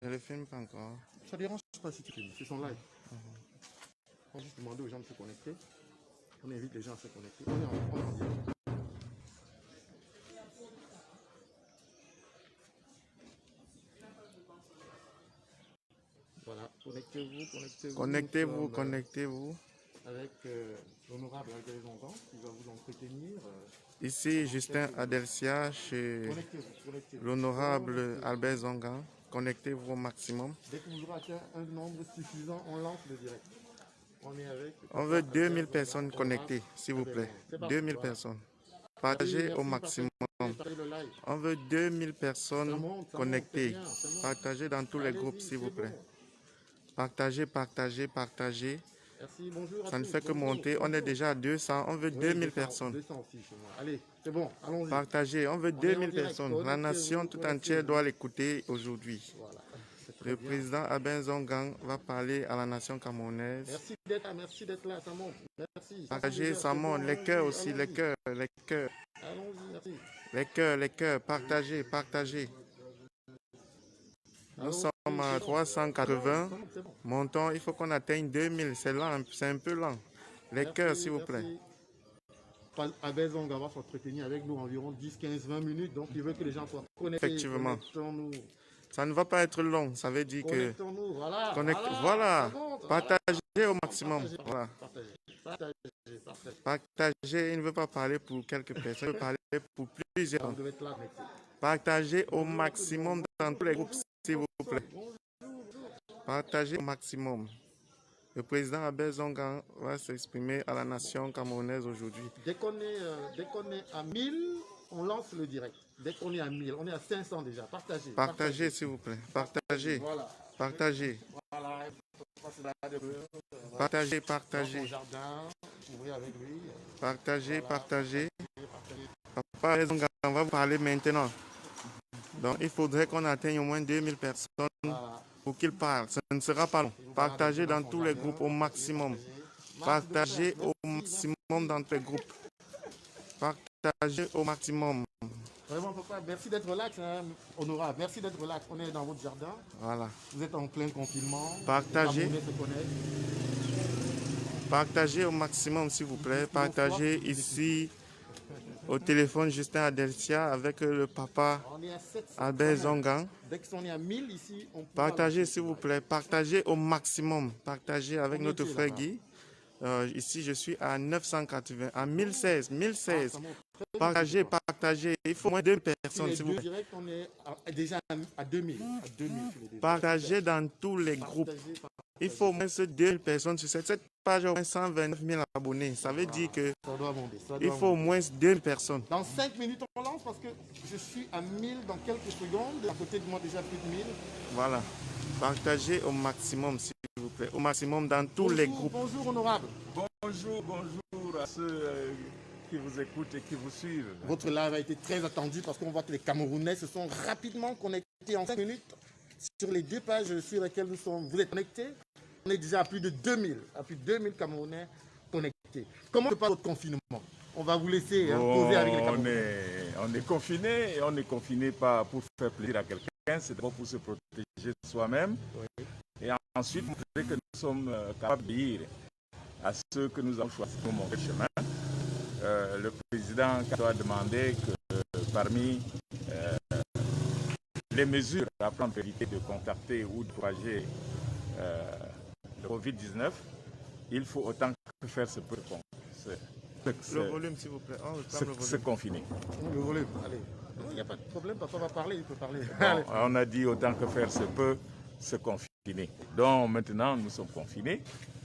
Je le filme pas encore. Ça dérange pas si tu filmes, c'est son live. On va juste demander aux gens de se connecter. On invite les gens à se connecter. On est en direct. Voilà, connectez-vous. Connectez-vous. Avec l'honorable Albert Zongan qui va vous entretenir. Ici, Justin Adelcia chez l'honorable Albert Zongan. Connectez-vous au maximum. Dès que vous aurez atteint un nombre suffisant, on lance le direct. On est avec. On veut 2000 personnes connectées, s'il vous plaît. 2000 personnes. Partagez au maximum. On veut 2000 personnes connectées. Partagez dans tous les groupes, s'il vous plaît. Partagez. Merci, bonjour. Ça ne fait que monter. On est déjà à 200. On veut 2000 personnes. 200 aussi chez moi. Allez, c'est bon, allons-y. Partagez. On veut 2000 personnes. La nation tout entière doit l'écouter aujourd'hui. Voilà. Le président Albert Zongan va parler à la nation camerounaise. Merci d'être là, ça monte. Merci. Partagez, ça monte. Les cœurs aussi, les cœurs. Allons-y, merci. Les cœurs, partagez. Nous sommes à 380. Montons, il faut qu'on atteigne 2000. C'est lent, c'est un peu lent. Les cœurs, s'il vous plaît. Albert Zongan va s'entretenir avec nous environ 10, 15, 20 minutes. Donc, il veut que les gens soient connectés. Effectivement. Ça ne va pas être long. Ça veut dire que... Voilà. Partagez au maximum. Voilà. Partagez. Il ne veut pas parler pour quelques personnes. Il veut parler pour plusieurs. Partagez au maximum dans tous les groupes, s'il vous plaît. Partagez au maximum. Le président Albert Zongan va s'exprimer à la nation camerounaise aujourd'hui. Dès qu'on est à 1000, on lance le direct. Dès qu'on est à 1000, on est à 500 déjà. Partagez. Partagez, s'il vous plaît. Partagez. Voilà. Partagez. Voilà. Partagez. Partagez. Papa Zongan va vous parler maintenant. Donc il faudrait qu'on atteigne au moins 2000 personnes pour qu'il parle. Ce ne sera pas long. Partagez dans tous les groupes au maximum. Partagez au maximum dans tous les groupes. Partagez au maximum. Vraiment, papa, merci d'être relax, hein, honorable. Merci d'être relax. On est dans votre jardin. Voilà. Vous êtes en plein confinement. Partagez. Partagez au maximum, s'il vous plaît. Partagez ici au téléphone Justin Adelcia avec le papa Albert Zongan. Dès qu'on est à 1000 ici, on peut. Partagez, s'il vous plaît. Partagez au maximum. Partagez avec notre frère Guy. Ici, je suis à 980, à 1016. Partagez. Il faut au moins 2 personnes, s'il vous plaît. Direct, on est déjà à 2000. Partagez dans tous les groupes. Il faut au moins 2000 personnes sur cette page, au moins 129 000 abonnés. Ça veut dire que il faut au moins 2000 personnes. Dans 5 minutes, on lance parce que je suis à 1000 dans quelques secondes. À côté de moi, déjà plus de 1000. Voilà. Partagez au maximum, s'il vous plaît. Au maximum dans tous les groupes. Bonjour, honorable. Bonjour à ceux qui vous écoutent et qui vous suivent. Votre live a été très attendu parce qu'on voit que les Camerounais se sont rapidement connectés en 5 minutes sur les 2 pages sur lesquelles nous sommes. Vous êtes connectés? On est déjà à plus de 2000, Camerounais connectés. Comment se passe votre confinement? On va vous laisser poser avec les Camerounais. On est confiné et on n'est confiné pas pour faire plaisir à quelqu'un, c'est d'abord pour se protéger soi-même. Oui. Et ensuite montrer que nous sommes capables d'obéir à ceux que nous avons choisi pour montrer le chemin. Le président a demandé que parmi les mesures à prendre pour éviter de contacter ou de propager le Covid-19, il faut autant que faire se peut. Le volume, s'il vous plaît. Se confiner. Le volume, allez. Il n'y a pas de problème, papa va parler, il peut parler. Bon, on a dit autant que faire se peut, se confiner. Donc maintenant, nous sommes confinés.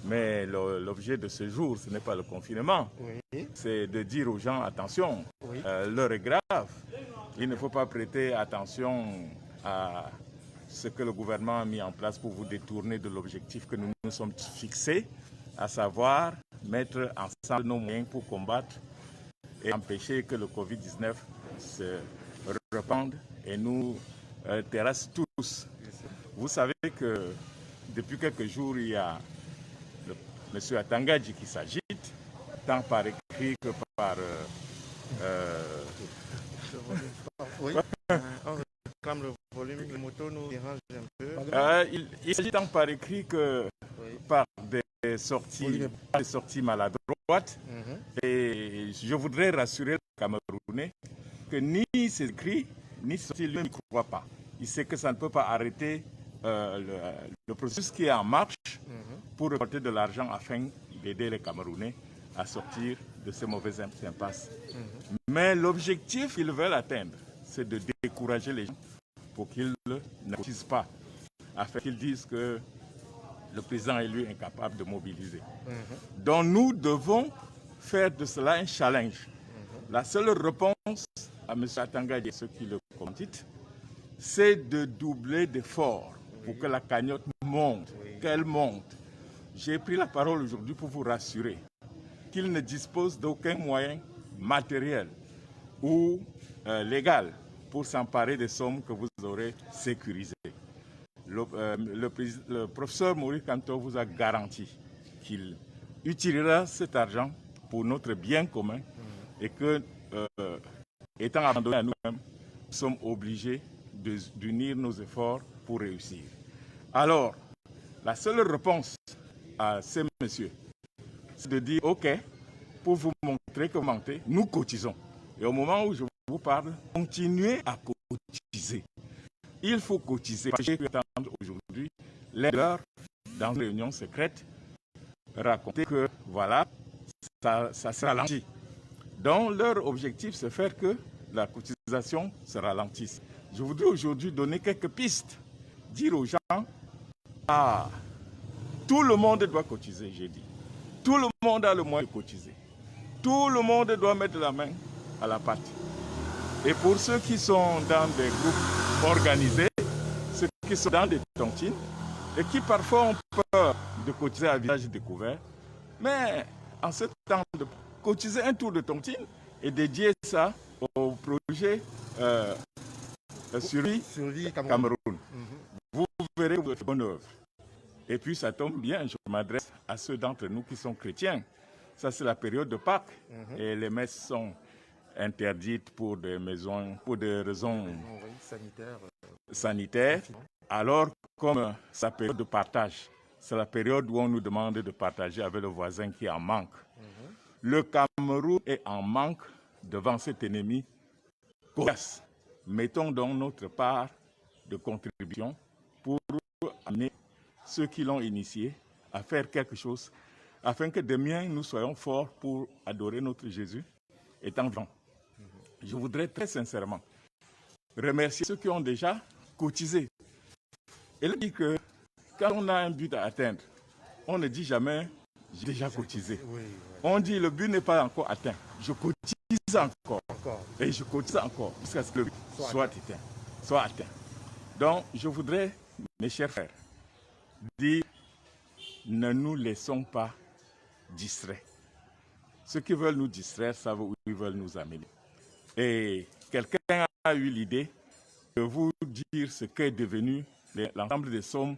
Mais l'objet de ce jour, ce n'est pas le confinement. Oui. C'est de dire aux gens, attention, oui. L'heure est grave. Il ne faut pas prêter attention à ce que le gouvernement a mis en place pour vous détourner de l'objectif que nous nous sommes fixés, à savoir mettre ensemble nos moyens pour combattre et empêcher que le Covid-19 se répande et nous terrasse tous. Vous savez que depuis quelques jours, il y a M. Atangadji qui s'agite, tant par écrit que par... Oui. calme le volume, les motos nous dérangent un peu. Il s'agit tant par écrit que par des sorties maladroites. Et je voudrais rassurer les Camerounais que ni ses écrits, ni ses sorties, lui ne croit pas. Il sait que ça ne peut pas arrêter le processus qui est en marche pour reporter de l'argent afin d'aider les Camerounais à sortir de ces mauvaises impasses. Mais l'objectif qu'ils veulent atteindre, c'est de décourager les gens pour qu'ils ne cotisent pas, afin qu'ils disent que le président est lui incapable de mobiliser. Donc nous devons faire de cela un challenge. La seule réponse à M. Atanga et ceux qui le commettent, c'est de doubler d'efforts pour que la cagnotte monte, qu'elle monte. J'ai pris la parole aujourd'hui pour vous rassurer qu'il ne dispose d'aucun moyen matériel ou légal pour s'emparer des sommes que vous aurez sécurisées. Le professeur Maurice Kamto vous a garanti qu'il utilisera cet argent pour notre bien commun et que, étant abandonnés à nous-mêmes, nous sommes obligés d'unir nos efforts pour réussir. Alors, la seule réponse à ces messieurs, c'est de dire, OK, pour vous montrer que vous mentez, nous cotisons. Et au moment où je vous parle, continuez à cotiser. Il faut cotiser. J'ai pu entendre aujourd'hui l'heure dans une réunion secrète raconter que voilà, ça se ralentit. Donc leur objectif, c'est faire que la cotisation se ralentisse. Je voudrais aujourd'hui donner quelques pistes, dire aux gens, tout le monde doit cotiser, j'ai dit. Tout le monde a le moyen de cotiser. Tout le monde doit mettre la main à la pâte. Et pour ceux qui sont dans des groupes organisés, ceux qui sont dans des tontines, et qui parfois ont peur de cotiser à visage découvert, mais en ce temps de cotiser un tour de tontine et dédier ça au projet Survie Cameroun. Vous verrez votre bonne œuvre. Et puis ça tombe bien, je m'adresse à ceux d'entre nous qui sont chrétiens. Ça c'est la période de Pâques et les messes sont interdites pour des raisons sanitaires. Alors comme c'est la période de partage, c'est la période où on nous demande de partager avec le voisin qui en manque. Le Cameroun est en manque devant cet ennemi coriace. Mettons donc notre part de contribution pour amener ceux qui l'ont initié à faire quelque chose afin que demain nous soyons forts pour adorer notre Jésus étant vivant. Je voudrais très sincèrement remercier ceux qui ont déjà cotisé. Et dit que quand on a un but à atteindre, on ne dit jamais « j'ai déjà cotisé ». On dit « le but n'est pas encore atteint, je cotise encore. Et je cotise encore jusqu'à ce que le but soit atteint. Donc je voudrais, mes chers frères, dire ne nous laissons pas distraire. Ceux qui veulent nous distraire savent où ils veulent nous amener. Et quelqu'un a eu l'idée de vous dire ce qu'est devenu l'ensemble des sommes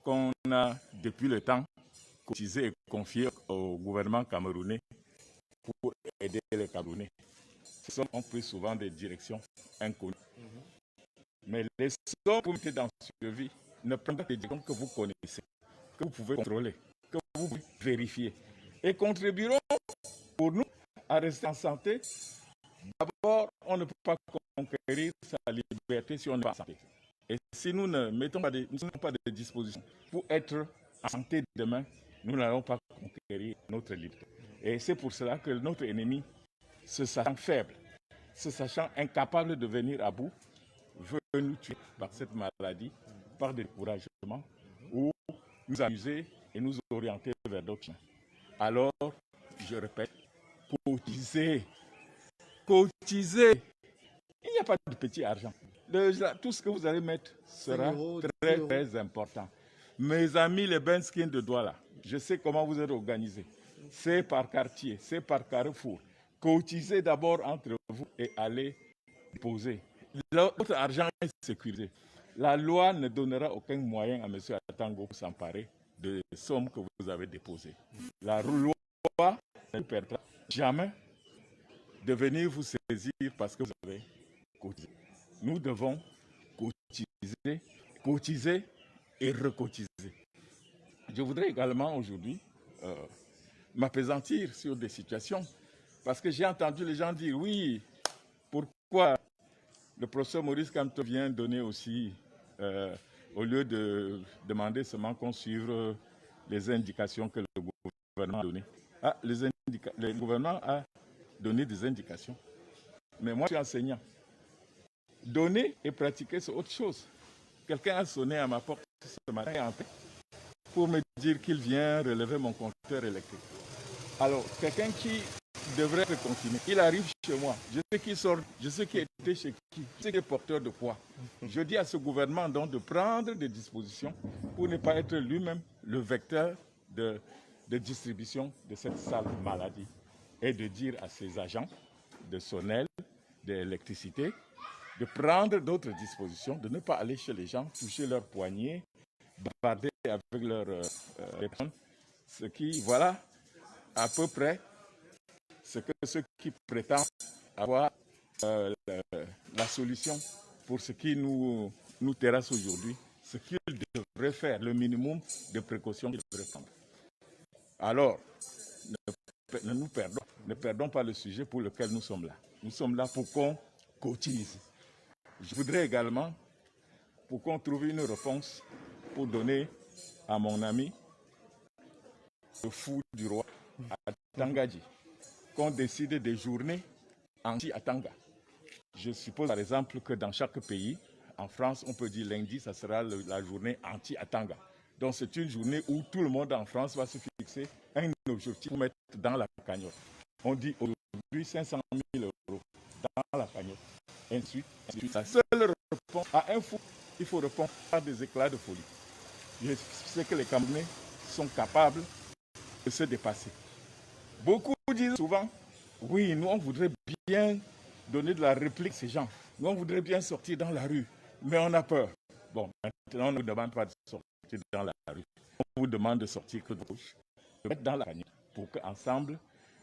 qu'on a depuis le temps cotisées et confiées au gouvernement camerounais pour aider les Camerounais. Ces sommes ont pris souvent des directions inconnues. Mais les sommes que vous mettez dans Survie ne prennent pas des directions que vous connaissez, que vous pouvez contrôler, que vous pouvez vérifier. Et contribueront pour nous à rester en santé. D'abord, on ne peut pas conquérir sa liberté si on n'est pas en santé. Et si nous ne mettons pas de dispositions pour être en santé demain, nous n'allons pas conquérir notre liberté. Et c'est pour cela que notre ennemi, se sachant faible, se sachant incapable de venir à bout, veut nous tuer par cette maladie, par des découragements, ou nous amuser et nous orienter vers d'autres chemins. Alors, je répète, cotiser. Cotiser. Il n'y a pas de petit argent. Tout ce que vous allez mettre sera très, très important. Mes amis, les benskins de Douala, je sais comment vous êtes organisés. C'est par quartier, c'est par carrefour. Cotisez d'abord entre vous et allez déposer. Votre argent est sécurisé. La loi ne donnera aucun moyen à M. Atango pour s'emparer des sommes que vous avez déposées. La loi ne perdra jamais de venir vous saisir parce que vous avez cotisé. Nous devons cotiser. cotiser et recotiser. Je voudrais également aujourd'hui m'appesantir sur des situations parce que j'ai entendu les gens dire oui, pourquoi le professeur Maurice Kamto vient donner aussi, au lieu de demander seulement qu'on suive les indications que le gouvernement a données. Ah, le gouvernement a donné des indications. Mais moi, je suis enseignant. Donner et pratiquer, c'est autre chose. Quelqu'un a sonné à ma porte ce matin pour me dire qu'il vient relever mon compteur électrique. Alors, quelqu'un qui devrait être confiné, il arrive chez moi. Je sais qui sort, je sais qui était chez qui, je sais qui est porteur de quoi. Je dis à ce gouvernement donc de prendre des dispositions pour ne pas être lui-même le vecteur de distribution de cette sale maladie et de dire à ses agents de Sonel, d'électricité, de prendre d'autres dispositions, de ne pas aller chez les gens, toucher leurs poignets, bavarder avec leurs personnes, ce qui, voilà, à peu près, ce que ceux qui prétendent avoir la solution pour ce qui nous terrasse aujourd'hui, ce qu'ils devraient faire, le minimum de précautions qu'ils devraient prendre. Alors, ne perdons pas le sujet pour lequel nous sommes là. Nous sommes là pour qu'on cotise. Je voudrais également, pour qu'on trouve une réponse pour donner à mon ami, le fou du roi, à Tangadji, qu'on décide des journées anti-Atanga. Je suppose par exemple que dans chaque pays, en France, on peut dire lundi, ça sera la journée anti-Atanga. Donc c'est une journée où tout le monde en France va se fixer un objectif pour mettre dans la cagnotte. On dit aujourd'hui 500 000 € dans la cagnotte. Ensuite, la seule réponse à un fou, il faut répondre par des éclats de folie. Je sais que les Camerounais sont capables de se dépasser. Beaucoup disent souvent, oui, nous on voudrait bien donner de la réplique à ces gens. Nous on voudrait bien sortir dans la rue, mais on a peur. Bon, maintenant on ne vous demande pas de sortir dans la rue. On vous demande de sortir que de gauche, de mettre dans la cagnotte pour qu'ensemble,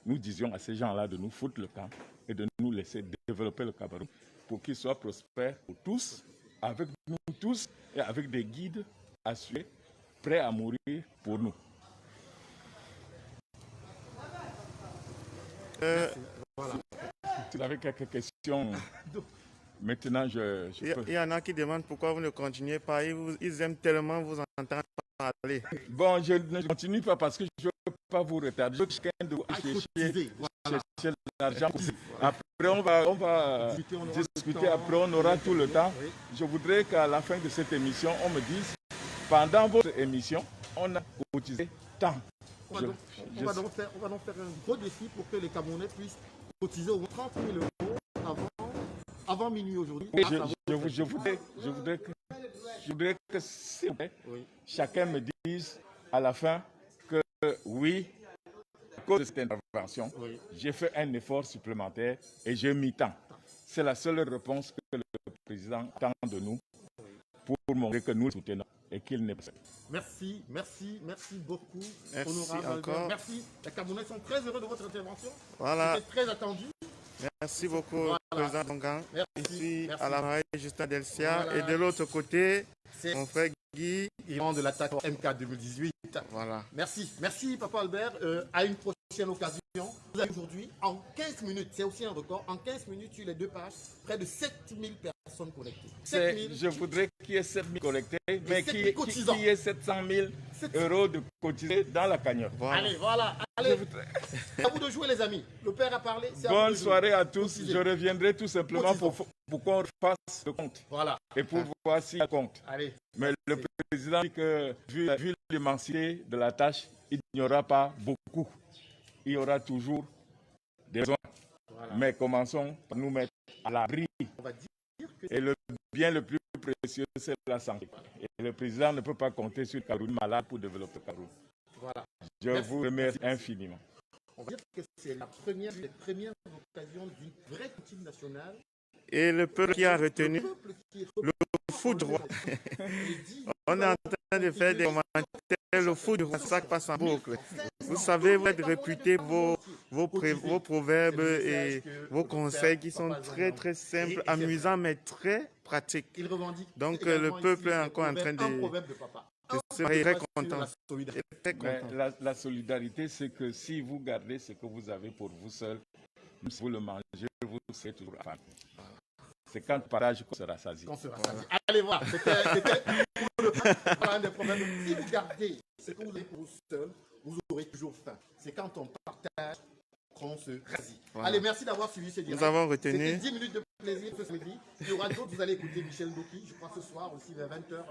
nous disions à ces gens-là de nous foutre le camp et de nous laisser développer le Cameroun pour qu'il soit prospère pour tous, avec nous tous et avec des guides assurés, prêts à mourir pour nous. Voilà. Tu avais quelques questions. Maintenant, il y en a qui demandent pourquoi vous ne continuez pas. Ils aiment tellement vous entendre parler. Bon, je ne continue pas parce que je ne veux pas vous retarder. Je veux chacun de vous chercher l'argent. Après, on va discuter. Après, on aura tout le temps. Je voudrais qu'à la fin de cette émission, on me dise, pendant votre émission, on a cotisé tant. On va donc faire un gros défi pour que les Camerounais puissent cotiser au moins 30 000 € avant minuit aujourd'hui. Je voudrais que s'il vous plaît, chacun me dise à la fin que oui, à cause de cette intervention, j'ai fait un effort supplémentaire et j'ai mis tant. C'est la seule réponse que le président attend de nous pour montrer que nous le soutenons et qu'il n'est pas seul. Merci beaucoup. Merci honorable encore. Albert. Merci. Les Camerounais sont très heureux de votre intervention. Voilà. C'était très attendu. Merci beaucoup, président Dongan. Ici, merci. à la raille, Justin Delcia. Voilà. Et de l'autre côté, mon frère Guy. Iran de l'attaque MK 2018. Voilà. Merci Papa Albert. À une prochaine occasion. Vous avez aujourd'hui, en 15 minutes, c'est aussi un record, en 15 minutes sur les deux pages, près de 7000 personnes connectées. Je voudrais qu'il y ait 7000 connectés, mais qu'il y ait 700 000 € de cotisés dans la cagnotte. Voilà. Allez, voilà. Allez. À vous de jouer, les amis. Le père a parlé. Bonne soirée à tous. Je reviendrai tout simplement pour qu'on fasse le compte. Voilà. Et pour voir s'il y a compte. Allez. Mais le président dit que, vu l'immensité de la tâche, il n'y aura pas beaucoup. Il y aura toujours des besoins. Voilà. Mais commençons par nous mettre à l'abri. Et le bien le plus précieux, c'est la santé. Et le président ne peut pas compter sur le Cameroun malade pour développer le Cameroun. Voilà. Je vous remercie infiniment. On va dire que c'est la première occasion d'une vraie politique nationale. Et le peuple qui a retenu le fou droit. On est en train de faire des commentaires. Le fou droit, ça passe en boucle. Vous savez, vous êtes réputé pour vos proverbes et vos conseils qui sont très très simples, amusants, mais très pratiques. Il revendique. Donc le peuple est encore en train de se très content. La solidarité, c'est que si vous gardez ce que vous avez pour vous seul, si vous le mangez, vous serez toujours à faim. C'est quand le partage qu'on sera sasi. Allez voir, c'était un des problèmes. Si vous gardez ce que vous avez pour vous seul, vous aurez toujours faim. C'est quand on partage qu'on se rasie. Voilà. Allez, merci d'avoir suivi ce direct. Nous avons retenu. C'était 10 minutes de plaisir ce samedi. Il y aura d'autres, vous allez écouter Michel Ndoki, je crois ce soir aussi vers 20h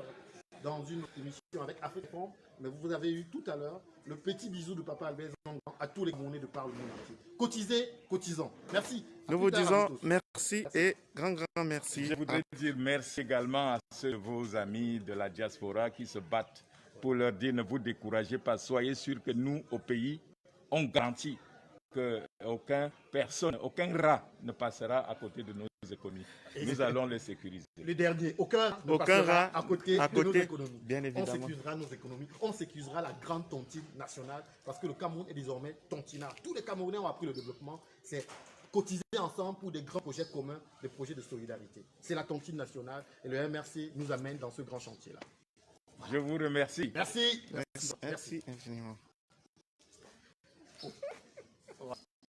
dans une émission avec Afrique-Fond. Mais vous avez eu tout à l'heure le petit bisou de Papa Albert Zongan à tous les Camerounais de par le monde entier. Cotisez, cotisons. Merci. Nous vous disons merci et grand merci. Je voudrais dire merci également à ceux de vos amis de la diaspora qui se battent pour leur dire ne vous découragez pas. Soyez sûrs que nous, au pays, on garantit qu'aucun rat ne passera à côté de nos économies. Nous allons les sécuriser. Le dernier, aucun rat à côté de nos économies. Bien évidemment. On sécurisera nos économies, on sécurisera la grande tontine nationale parce que le Cameroun est désormais tontinard. Tous les Camerounais ont appris le développement, c'est cotiser ensemble pour des grands projets communs, des projets de solidarité. C'est la tontine nationale et le MRC nous amène dans ce grand chantier-là. Je vous remercie. Merci. Merci infiniment.